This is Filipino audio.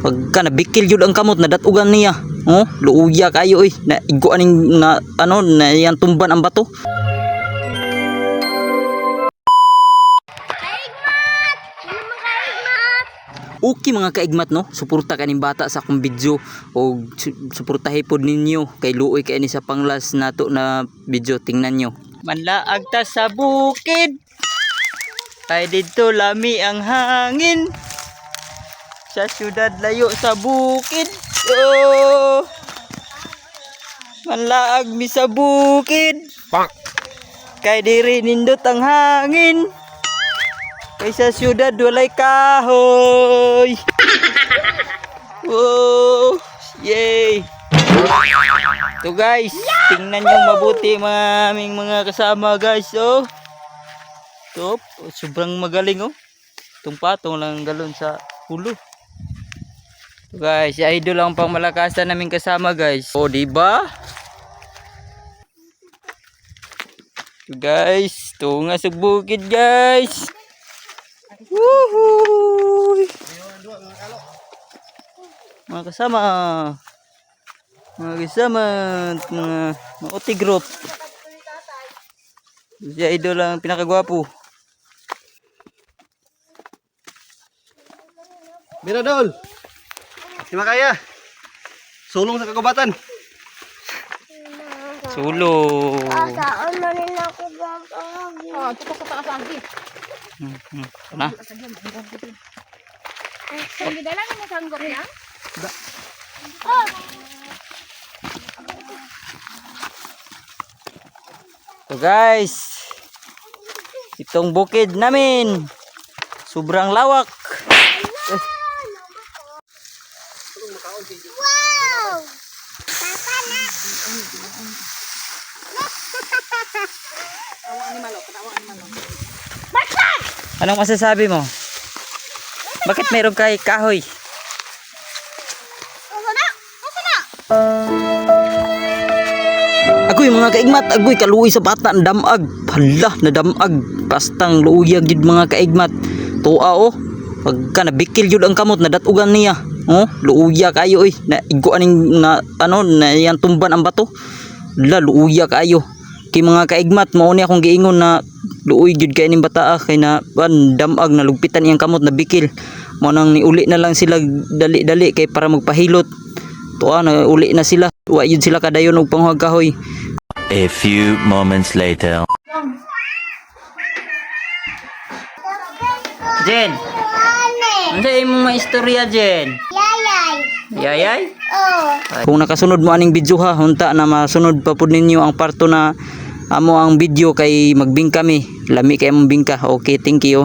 Pagka nabikil jud ang kamot nadatugan niya. Oh, luuya kayo na iguan ning na ano na yan tumban ang bato. Okay mga kaigmat no, suporta kaning bata sa akong video o suportahi pod ninyo kay luoy kay ni sa panglas nato na video, tingnan nyo. Manlaag ta sa bukid. Ay dito lami ang hangin. Sa syudad layo sa bukid. Oh. Manlaag mi sa bukid. Kay diri nindot ang hangin. Kaysa syudad walay kahoy. Wow, yay. So guys, tingnan nyo mabuti mga kasama guys. Oh. Top, sobrang magaling oh. Itong patong lang galon sa ulo. So guys, si idol ang pangmalakasan naming kasama guys. Oh, diba? So guys, tunga sa bukid guys. Woohoo! Mga kasama, mga OT group. Si idol ang pinakagwapo. Miradol, si Makaya, sulong sa kagubatan. Sulo. Saan na rin ako babagi? Oh, tutok sa taas lagi. Na. Hindi dala mo sanggol ya? So guys, itong bukid namin sobrang lawak. Wow! Anong masasabi mo? Bakit mayroon kay kahoy? Agoy mga kaigmat, agoy kaluoy sa bata ang damag. Hala, nadamag. Pastang luuyag jud mga kaigmat. Tuwa oh. Pagka nabikil jud ang kamot nadatugan niya. Oh, luuya kayo na iguan ning na ano na yan tumban ang bato. Hala, luuya kayo. Kay mga kaigmat mao ni akong giingon na luoy jud kay ning bata kay na damag na lugpitan iyang kamot na bikil. Mo nang niuli na lang sila dali-dali kay para magpahilot. Tuwa na uli na sila. Wa yun sila kadayon og panghuwag kahoy. A few moments later. Jen, ano imong maistorya Jen? Yayay! Yayay? Oh! Kung nakasunod mo aning video ha, hunta na masunod pa pud ninyo ang parto na amo ang video kay magbing kami. Lami kay mong bingka. Okay, thank you.